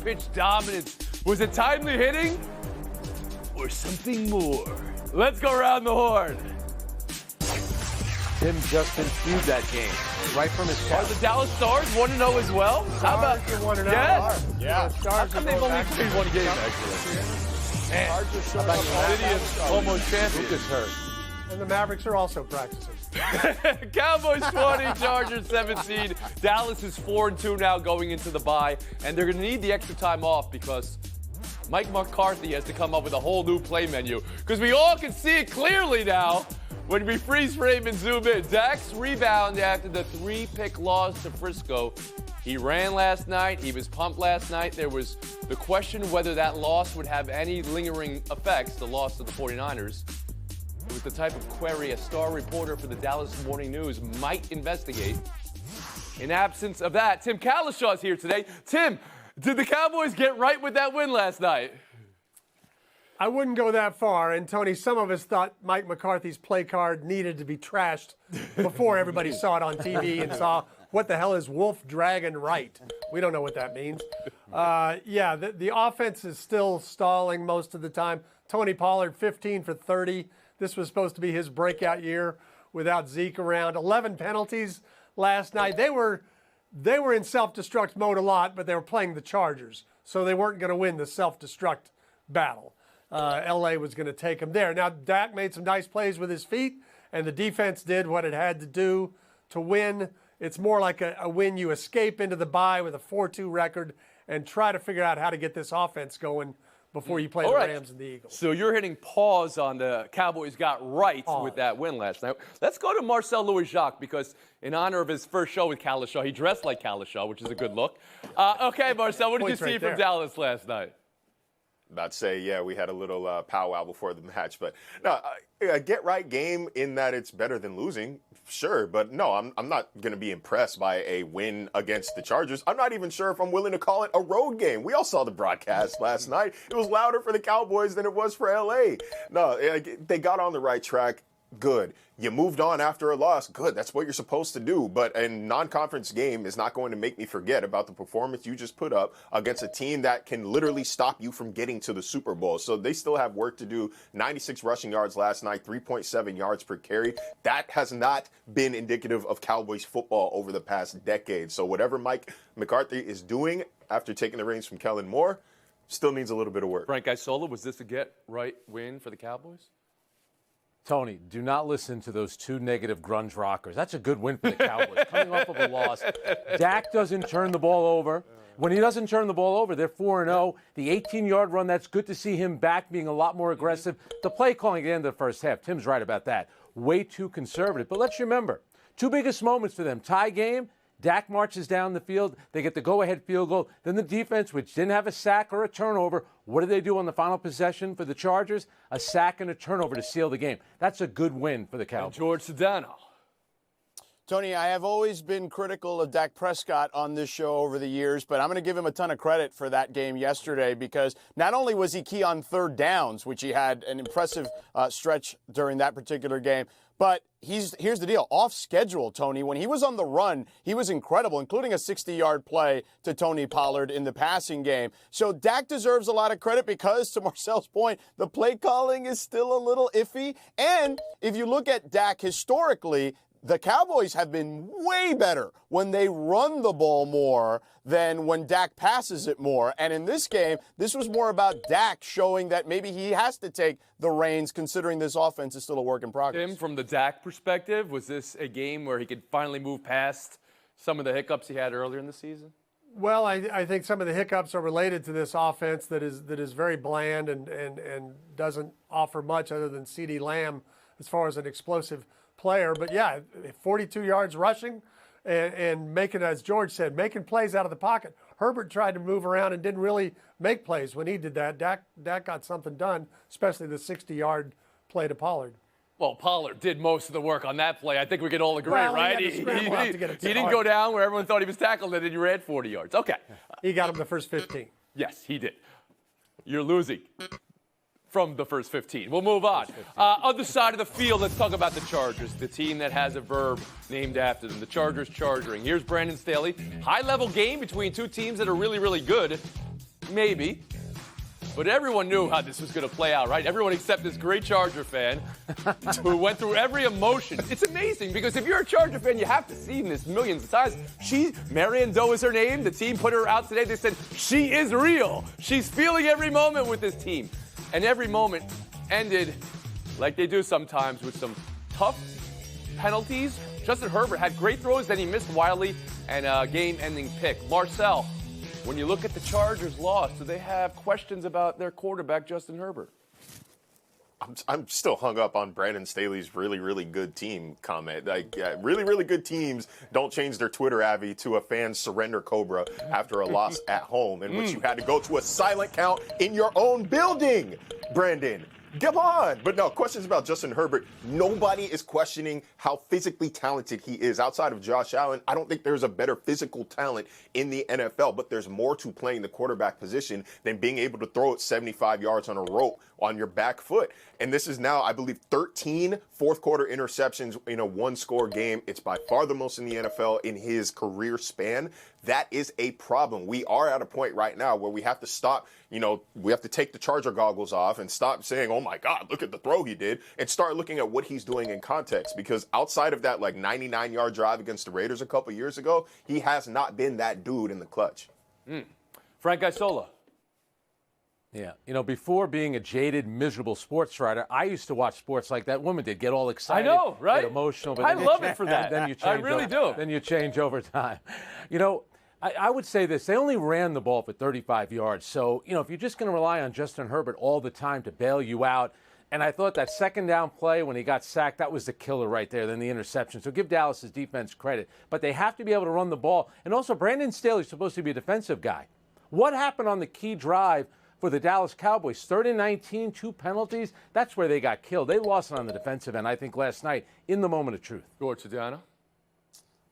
pitch dominance. Was it timely hitting or something more? Let's go around the horn. Tim just ensued that game right from his Are start. the Dallas Stars 1-0 as well? How about Stars are 1-0. Yes. Yeah. How Stars come are they've going only back. played one game, actually? Man, Stars are showing about up. City is almost champions. Lucas hurt. And the Mavericks are also practicing. Cowboys 20, Chargers 17. Dallas is 4-2 now going into the bye, and they're going to need the extra time off because Mike McCarthy has to come up with a whole new play menu because we all can see it clearly now when we freeze frame and zoom in. Dak's rebound after the 3-pick loss to Frisco. He ran last night. He was pumped last night. There was the question whether that loss would have any lingering effects, the loss to the 49ers. It was the type of query a star reporter for the Dallas Morning News might investigate. In absence of that, Tim Kalishaw is here today. Tim, did the Cowboys get right with that win last night? I wouldn't go that far. And, Tony, some of us thought Mike McCarthy's play card needed to be trashed before everybody saw it on TV and saw what the hell is Wolf Dragon Right. We don't know what that means. The offense is still stalling most of the time. Tony Pollard, 15 for 30. This was supposed to be his breakout year without Zeke around. 11 penalties last night. They were in self-destruct mode a lot, but they were playing the Chargers, so they weren't going to win the self-destruct battle. LA was going to take them there. Now, Dak made some nice plays with his feet, and the defense did what it had to do to win. It's more like a win you escape into the bye with a 4-2 record and try to figure out how to get this offense going before you play the Rams and the Eagles. So you're hitting pause on the Cowboys got right with that win last night. Let's go to Marcel Louis-Jacques because in honor of his first show with Kalishaw, he dressed like Kalishaw, which is a good look. Okay, Marcel, what did you see from Dallas last night? About to say, yeah, we had a little powwow before the match, but no, a get-right game in that it's better than losing, sure, but no, I'm not going to be impressed by a win against the Chargers. I'm not even sure if I'm willing to call it a road game. We all saw the broadcast last night. It was louder for the Cowboys than it was for LA. No, they got on the right track. Good. You moved on after a loss. Good. That's what you're supposed to do. But a non-conference game is not going to make me forget about the performance you just put up against a team that can literally stop you from getting to the Super Bowl. So they still have work to do. 96 rushing yards last night, 3.7 yards per carry. That has not been indicative of Cowboys football over the past decade. So whatever Mike McCarthy is doing after taking the reins from Kellen Moore still needs a little bit of work. Frank Isola, was this a get-right win for the Cowboys? Tony, do not listen to those two negative grunge rockers. That's a good win for the Cowboys, coming off of a loss. Dak doesn't turn the ball over. When he doesn't turn the ball over, they're 4-0. The 18-yard run, that's good to see him back being a lot more aggressive. The play calling at the end of the first half, Tim's right about that. Way too conservative. But let's remember, two biggest moments for them. Tie game, Dak marches down the field. They get the go-ahead field goal. Then the defense, which didn't have a sack or a turnover, what did they do on the final possession for the Chargers? A sack and a turnover to seal the game. That's a good win for the Cowboys. And George Sedano. Tony, I have always been critical of Dak Prescott on this show over the years, but I'm going to give him a ton of credit for that game yesterday because not only was he key on third downs, which he had an impressive stretch during that particular game, but here's the deal. Off schedule, Tony, when he was on the run, he was incredible, including a 60-yard play to Tony Pollard in the passing game. So Dak deserves a lot of credit because, to Marcel's point, the play calling is still a little iffy. And if you look at Dak historically, the Cowboys have been way better when they run the ball more than when Dak passes it more. And in this game, this was more about Dak showing that maybe he has to take the reins, considering this offense is still a work in progress. Tim, from the Dak perspective, was this a game where he could finally move past some of the hiccups he had earlier in the season? Well, I think some of the hiccups are related to this offense that is very bland and doesn't offer much other than CeeDee Lamb as far as an explosive player. But yeah, 42 yards rushing and making, as George said, making plays out of the pocket. Herbert tried to move around and didn't really make plays when he did that. Dak got something done, especially the 60-yard play to Pollard. Well, Pollard did most of the work on that play. I think we can all agree, Well, right? he Didn't go down where everyone thought he was tackled, and then you ran 40 yards. Okay. He got him the first 15. Yes, he did. You're losing from the first 15. We'll move on. Other side of the field, let's talk about the Chargers, the team that has a verb named after them, the Chargers charging. Here's Brandon Staley. High-level game between two teams that are really, really good. maybe. But everyone knew how this was going to play out, right? Everyone except this great Charger fan who went through every emotion. It's amazing because if you're a Charger fan, you have to see this millions of times. Marian Doe is her name. The team put her out today. They said, she is real. She's feeling every moment with this team. And every moment ended like they do sometimes with some tough penalties. Justin Herbert had great throws, then he missed wildly, and a game-ending pick. Marcel, when you look at the Chargers' loss, do they have questions about their quarterback, Justin Herbert? I'm still hung up on Brandon Staley's really, really good team comment. Like, really, really good teams don't change their Twitter avi to a fan surrender Cobra after a loss at home in which you had to go to a silent count in your own building, Brandon. Come on. But no, questions about Justin Herbert. Nobody is questioning how physically talented he is. Outside of Josh Allen, I don't think there's a better physical talent in the NFL, but there's more to playing the quarterback position than being able to throw it 75 yards on a rope on your back foot. And this is now, I believe, 13 fourth-quarter interceptions in a one-score game. It's by far the most in the NFL in his career span. That is a problem. We are at a point right now where we have to stop, we have to take the Charger goggles off and stop saying, oh, my God, look at the throw he did, and start looking at what he's doing in context. Because outside of that, 99-yard drive against the Raiders a couple years ago, he has not been that dude in the clutch. Frank Isola. Yeah. Before being a jaded, miserable sports writer, I used to watch sports like that woman did, get all excited. I know, right? Get emotional. But I love it for that. Then you change I really do. Then you change over time. I would say this. They only ran the ball for 35 yards. So, if you're just going to rely on Justin Herbert all the time to bail you out, and I thought that second down play when he got sacked, that was the killer right there, then the interception. So give Dallas's defense credit. But they have to be able to run the ball. And also, Brandon Staley's supposed to be a defensive guy. What happened on the key drive for the Dallas Cowboys? 3rd and 19, 2 penalties. That's where they got killed. They lost it on the defensive end, I think, last night in the moment of truth. George Sedano.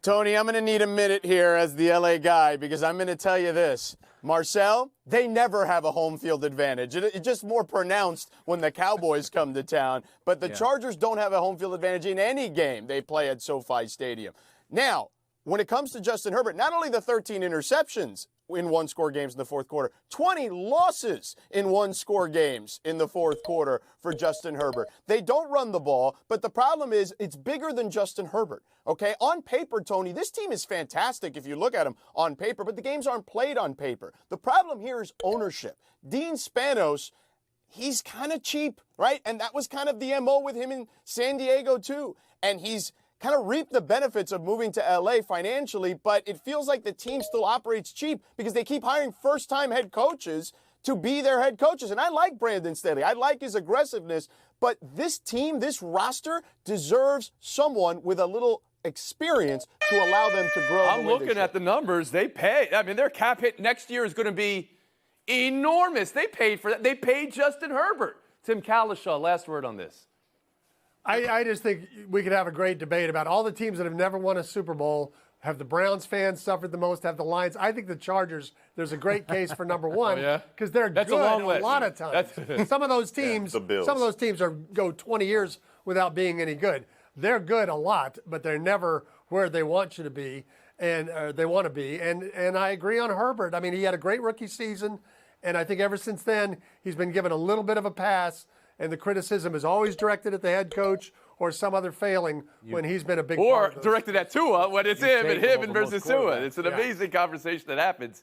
Tony, I'm going to need a minute here as the LA guy because I'm going to tell you this. Marcel, they never have a home field advantage. It's just more pronounced when the Cowboys come to town. But the Chargers don't have a home field advantage in any game they play at SoFi Stadium. Now, when it comes to Justin Herbert, not only the 13 interceptions in one-score games in the fourth quarter, 20 losses in one-score games in the fourth quarter for Justin Herbert. They don't run the ball, but the problem is it's bigger than Justin Herbert, okay? On paper, Tony, this team is fantastic if you look at them on paper, but the games aren't played on paper. The problem here is ownership. Dean Spanos, he's kind of cheap, right? And that was kind of the MO with him in San Diego, too. And he's kind of reap the benefits of moving to LA financially, but it feels like the team still operates cheap because they keep hiring first-time head coaches to be their head coaches. And I like Brandon Staley. I like his aggressiveness, but this team, this roster deserves someone with a little experience to allow them to grow. I'm looking at the numbers. They pay. I mean, their cap hit next year is going to be enormous. They paid for that. They paid Justin Herbert. Tim Kalishaw, last word on this. I just think we could have a great debate about all the teams that have never won a Super Bowl. Have the Browns fans suffered the most? Have the Lions? I think the Chargers, there's a great case for number one because they're good a lot of times. Some of those teams, some of those teams go 20 years without being any good. They're good a lot, but they're never where they want you to be and they want to be. And I agree on Herbert. I mean, he had a great rookie season, and I think ever since then he's been given a little bit of a pass. And the criticism is always directed at the head coach or some other failing when he's been a big part of Or directed at Tua when it's him versus Tua. It's an amazing conversation that happens.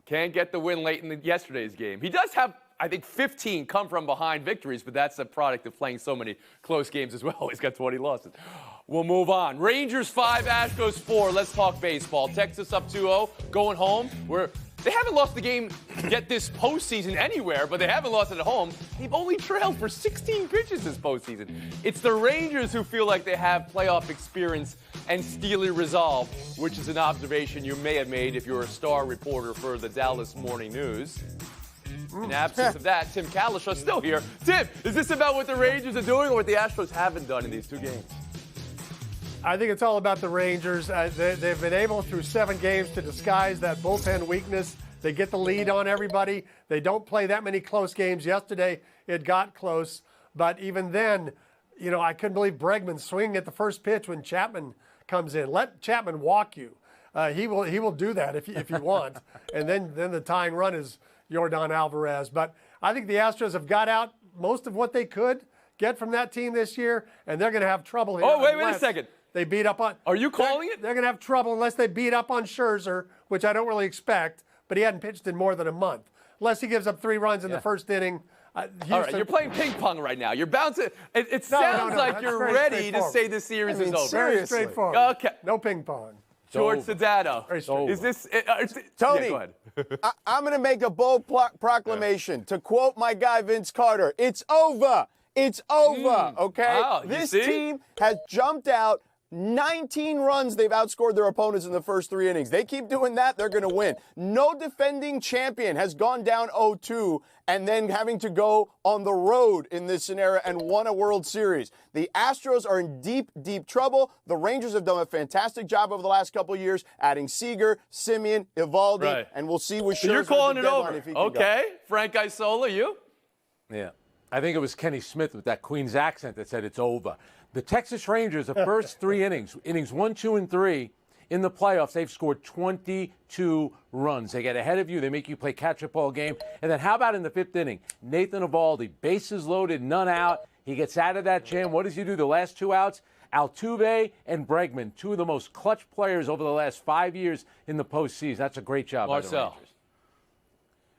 Can't get the win late in yesterday's game. He does have, I think, 15 come from behind victories, but that's a product of playing so many close games as well. He's got 20 losses. We'll move on. Rangers 5, Astros 4. Let's talk baseball. Texas up 2-0, going home. They haven't lost the game yet this postseason anywhere, but they haven't lost it at home. They've only trailed for 16 pitches this postseason. It's the Rangers who feel like they have playoff experience and steely resolve, which is an observation you may have made if you're a star reporter for the Dallas Morning News. In absence of that, Tim Kalishaw is still here. Tim, is this about what the Rangers are doing or what the Astros haven't done in these two games? I think it's all about the Rangers. They've been able through 7 games to disguise that bullpen weakness. They get the lead on everybody. They don't play that many close games. Yesterday, it got close. But even then, I couldn't believe Bregman swinging at the first pitch when Chapman comes in. Let Chapman walk you. He will do that if you want. And then the tying run is Yordan Alvarez. But I think the Astros have got out most of what they could get from that team this year, and they're going to have trouble here. Oh, wait a unless second. They beat up on. Are you calling it? They're going to have trouble unless they beat up on Scherzer, which I don't really expect, but he hadn't pitched in more than a month. Unless he gives up 3 runs in the first inning. All right, you're playing ping pong right now. You're bouncing. It sounds no, like that's you're very ready to straightforward. say this series is over. Very Seriously. straightforward. Okay. No ping pong. George over. Sedano. Very straightforward. Is this Tony. Yeah, go ahead. I'm going to make a bold proclamation. To quote my guy Vince Carter, it's over. It's over, okay? Wow, you This see? team has jumped out 19 runs. They've outscored their opponents in the first 3 innings. They keep doing that, they're going to win. No defending champion has gone down 0-2 and then having to go on the road in this scenario and won a World Series. The Astros are in deep, deep trouble. The Rangers have done a fantastic job over the last couple of years, adding Seager, Simeon, Evaldi, Right. and we'll see with So Scherzer you're at calling the it deadline over. if he can go. Okay. Frank Isola, you? Yeah. I think it was Kenny Smith with that Queen's accent that said it's over. The Texas Rangers, the first 3 innings 1, 2, and 3, in the playoffs, they've scored 22 runs. They get ahead of you. They make you play catch-up all game. And then how about in the 5th inning? Nathan Eovaldi, bases loaded, none out. He gets out of that jam. What does he do the last 2 outs? Altuve and Bregman, 2 of the most clutch players over the last 5 years in the postseason. That's a great job by the Marcel. Rangers.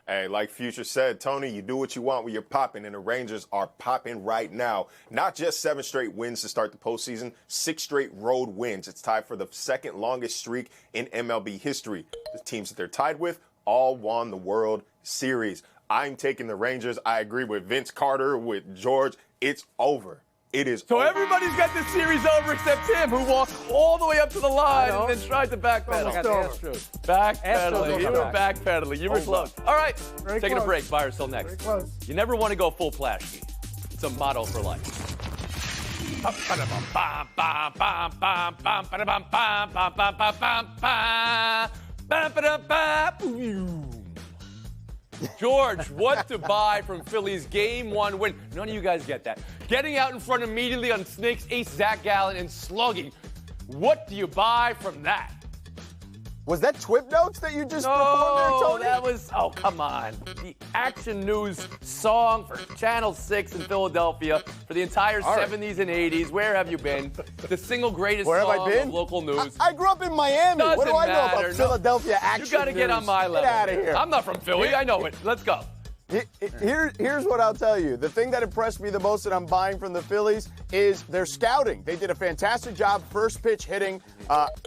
Hey, like Future said, Tony, you do what you want when you're popping, and the Rangers are popping right now. Not just 7 straight wins to start the postseason, 6 straight road wins. It's tied for the 2nd longest streak in MLB history. The teams that they're tied with all won the World Series. I'm taking the Rangers. I agree with Vince Carter, with George. It's over. It is So over. everybody's got this series over except him, who walked all the way up to the line and then tried to backpedal. Almost I got the over. Astros. Backpedaling. Astros You were over. backpedaling. You were close. All right. Very Taking a close. break. Buy or sell next. Very close. You never want to go full Plasky. It's a motto for life. George, what to buy from Philly's Game 1 win? None of you guys get that. Getting out in front immediately on Snakes ace Zach Gallen and slugging. What do you buy from that? Was that Twip Notes that you just performed there, Oh, Tony? that was, oh, come on. The Action News song for Channel 6 in Philadelphia for the entire All right. 70s and 80s. Where have you been? The single greatest Where have I song been? of local news. I grew up in Miami. What do Doesn't I know matter. about Philadelphia action You got to get news? on my level. Get out of here. I'm not from Philly. I know it. Let's go. Here's what I'll tell you. The thing that impressed me the most that I'm buying from the Phillies is their scouting. They did a fantastic job first pitch hitting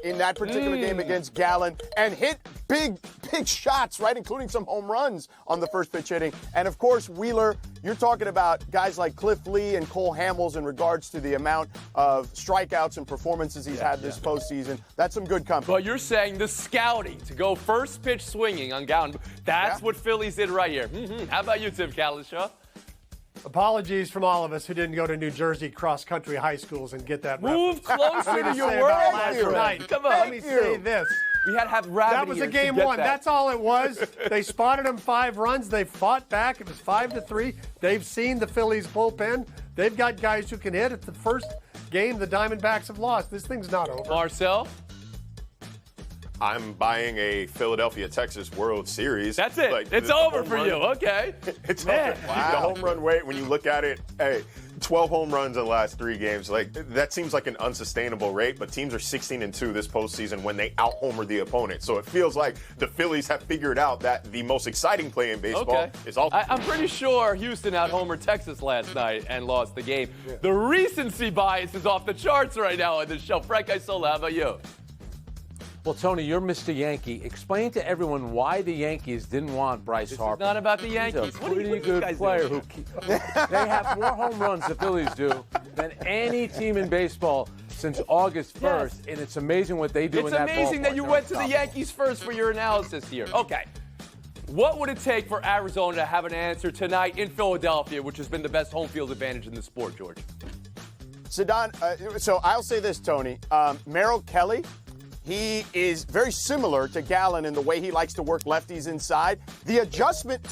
in that particular game against Gallen and hit big shots, right, including some home runs on the first pitch hitting. And, of course, Wheeler, you're talking about guys like Cliff Lee and Cole Hamels in regards to the amount of strikeouts and performances he's had this postseason. That's some good company. But you're saying the scouting to go first pitch swinging on Gallen. That's what Phillies did right here. How about you, Tim Kalishaw? Apologies from all of us who didn't go to New Jersey cross-country high schools and get that Move reference. closer to Let me your say about words. last night. Come on. Let me say this. We had to have rabbit That was a ears to game get 1. that. That's all it was. They spotted them 5 runs. They fought back. It was 5-3. They've seen the Phillies bullpen. They've got guys who can hit. It's the first game the Diamondbacks have lost. This thing's not over. Marcel? I'm buying a Philadelphia, Texas World Series. That's it. Like, It's the over home for run- you. Okay. It's Man. over. The home run rate, when you look at it, hey, 12 home runs in the last 3 games. Like, that seems like an unsustainable rate, but teams are 16-2 this postseason when they out-homer the opponent. So it feels like the Phillies have figured out that the most exciting play in baseball Okay. is all. I'm pretty sure Houston out-homered Texas last night and lost the game. The recency bias is off the charts right now on this show. Frank Isola, how about you? Well, Tony, you're Mr. Yankee. Explain to everyone why the Yankees didn't want Bryce Harper. It's not about the He's Yankees. a What are you pretty good guys player doing? they have more home runs the Phillies do than any team in baseball since August 1st, and it's amazing what they do in It's that amazing that ballpark. you They're went to the unstoppable. Yankees first for your analysis here. Okay. What would it take for Arizona to have an answer tonight in Philadelphia, which has been the best home field advantage in the sport, George? So I'll say this, Tony. Merrill Kelly, he is very similar to Gallen in the way he likes to work lefties inside. The adjustment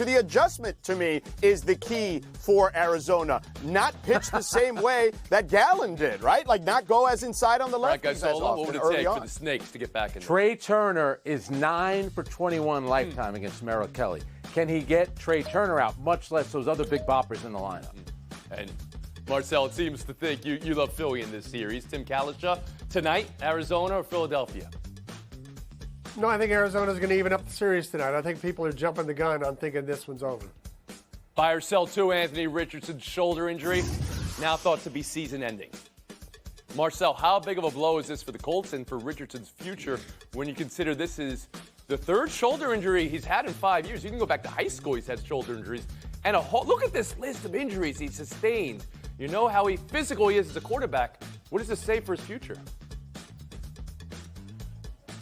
to me is the key for Arizona. Not pitch the same way that Gallen did, right? Like not go as inside on the Frank lefties as Isola, what often would it early take for on. the Snakes to get back in there? Trey Turner is 9 for 21 lifetime against Merrill Kelly. can he get Trey Turner out, much less those other big boppers in the lineup. And Marcel, it seems to think you love Philly in this series. Tim Kalisha, tonight, Arizona or Philadelphia? No, I think Arizona's going to even up the series tonight. I think people are jumping the gun on thinking this one's over. Buy or sell too, Anthony Richardson's shoulder injury, now thought to be season-ending. Marcel, how big of a blow is this for the Colts and for Richardson's future when you consider this is the third shoulder injury he's had in 5 years? You can go back to high school, he's had shoulder injuries. And look at this list of injuries he's sustained. You know how physical he is as a quarterback. What does this say for his future?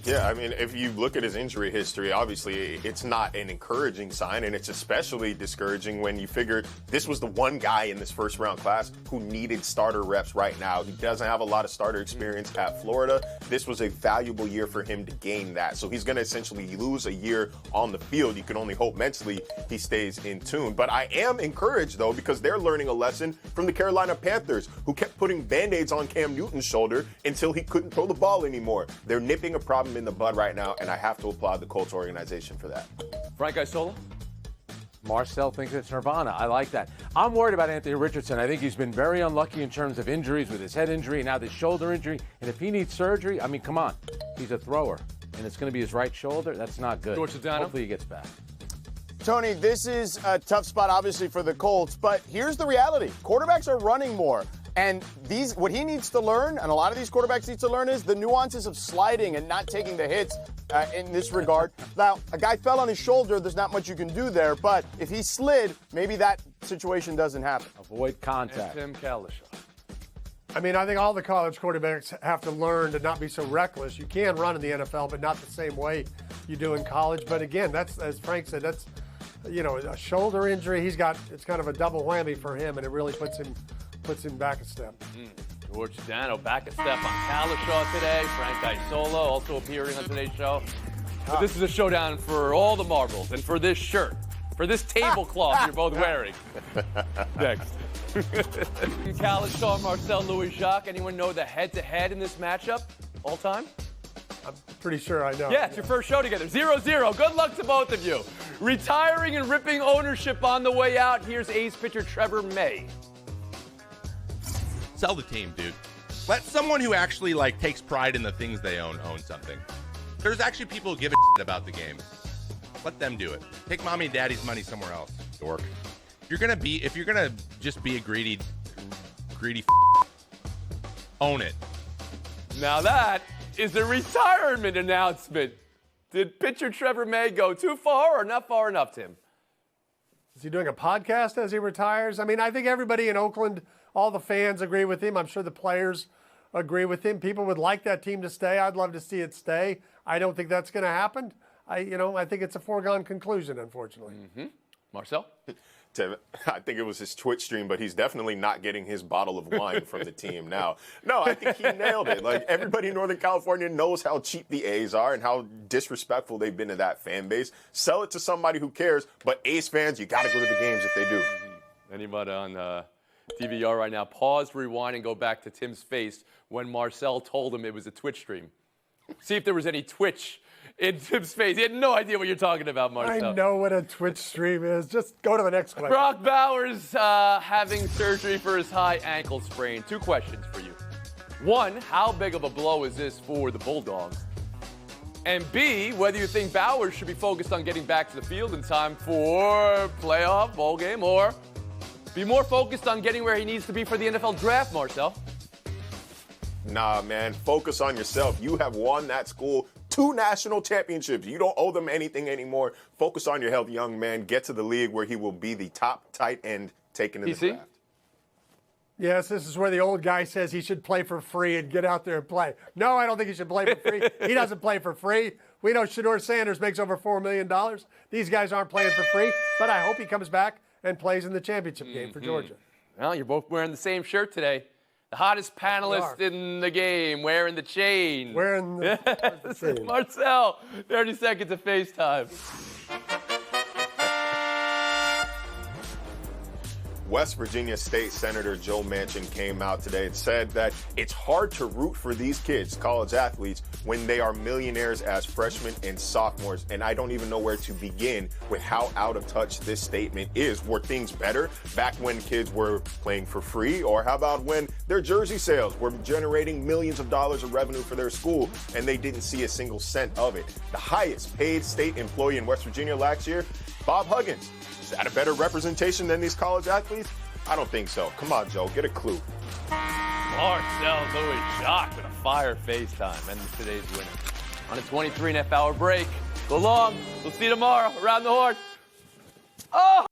Yeah, I mean, if you look at his injury history, obviously it's not an encouraging sign, and it's especially discouraging when you figure this was the one guy in this first round class who needed starter reps right now. He doesn't have a lot of starter experience at Florida. This was a valuable year for him to gain that. So he's going to essentially lose a year on the field. You can only hope mentally he stays in tune. But I am encouraged, though, because they're learning a lesson from the Carolina Panthers, who kept putting Band-Aids on Cam Newton's shoulder until he couldn't throw the ball anymore. They're nipping a problem in the bud right now, and I have to applaud the Colts organization for that. Frank Isola? Marcel thinks it's nirvana. I like that. I'm worried about Anthony Richardson. I think he's been very unlucky in terms of injuries with his head injury and now this shoulder injury. And if he needs surgery, I mean, come on. He's a thrower, and it's going to be his right shoulder. That's not good. George Sedano? Hopefully he gets back. Tony, this is a tough spot, obviously, for the Colts, but here's the reality. Quarterbacks are running more. And what he needs to learn, and a lot of these quarterbacks need to learn, is the nuances of sliding and not taking the hits in this regard. Now, a guy fell on his shoulder. There's not much you can do there. But if he slid, maybe that situation doesn't happen. Avoid contact. Tim Kalisha. I mean, I think all the college quarterbacks have to learn to not be so reckless. You can run in the NFL, but not the same way you do in college. But again, that's, as Frank said, that's, a shoulder injury. It's kind of a double whammy for him, and it really puts him back a step. George Sedano back a step on Kalisha today. Frank Isola also appearing on today's show. But this is a showdown for all the marbles and for this shirt, for this tablecloth you're both wearing. Next. Kalisha, Marcel Louis-Jacques. Anyone know the head-to-head in this matchup all time? I'm pretty sure I know. Yeah, it's your first show together. 0-0. Good luck to both of you. Retiring and ripping ownership on the way out. Here's ace pitcher Trevor May. Sell the team, dude. Let someone who actually takes pride in the things they own something. There's actually people who give a shit about the game. Let them do it. Take mommy and daddy's money somewhere else, dork. If you're gonna just be a greedy own it. Now that is a retirement announcement. Did pitcher Trevor May go too far or not far enough, Tim? Is he doing a podcast as he retires? I mean, I think everybody in Oakland, all the fans agree with him. I'm sure the players agree with him. People would like that team to stay. I'd love to see it stay. I don't think that's going to happen. I think it's a foregone conclusion, unfortunately. Mm-hmm. Marcel? I think it was his Twitch stream, but he's definitely not getting his bottle of wine from the team now. No, I think he nailed it. Everybody in Northern California knows how cheap the A's are and how disrespectful they've been to that fan base. Sell it to somebody who cares, but A's fans, you got to go to the games if they do. Anybody on DVR right now, pause, rewind, and go back to Tim's face when Marcel told him it was a Twitch stream. See if there was any Twitch in Tim's face. He had no idea what you're talking about, Marcel. I know what a Twitch stream is. Just go to the next question. Brock Bowers having surgery for his high ankle sprain. 2 questions for you. 1, how big of a blow is this for the Bulldogs? And B, whether you think Bowers should be focused on getting back to the field in time for playoff, bowl game, or be more focused on getting where he needs to be for the NFL draft, Marcel? Nah, man, focus on yourself. You have won that school 2 national championships. You don't owe them anything anymore. Focus on your health, young man. Get to the league where he will be the top tight end taken in the draft. Yes, this is where the old guy says he should play for free and get out there and play. No, I don't think he should play for free. He doesn't play for free. We know Shedeur Sanders makes over $4 million. These guys aren't playing for free, but I hope he comes back and plays in the championship game for Georgia. Well, you're both wearing the same shirt today. The hottest panelist in the game, wearing the chain. Wearing the chain. Marcel, 30 seconds of FaceTime. West Virginia State Senator Joe Manchin came out today and said that it's hard to root for these kids, college athletes, when they are millionaires as freshmen and sophomores. And I don't even know where to begin with how out of touch this statement is. Were things better back when kids were playing for free? Or how about when their jersey sales were generating millions of dollars of revenue for their school and they didn't see a single cent of it? The highest paid state employee in West Virginia last year, Bob Huggins. Is that a better representation than these college athletes? I don't think so. Come on, Joe, get a clue. Marcel Louis Jacques with a fire FaceTime and today's winner. On a 23.5-hour break. Go long. We'll see you tomorrow around the horn. Oh!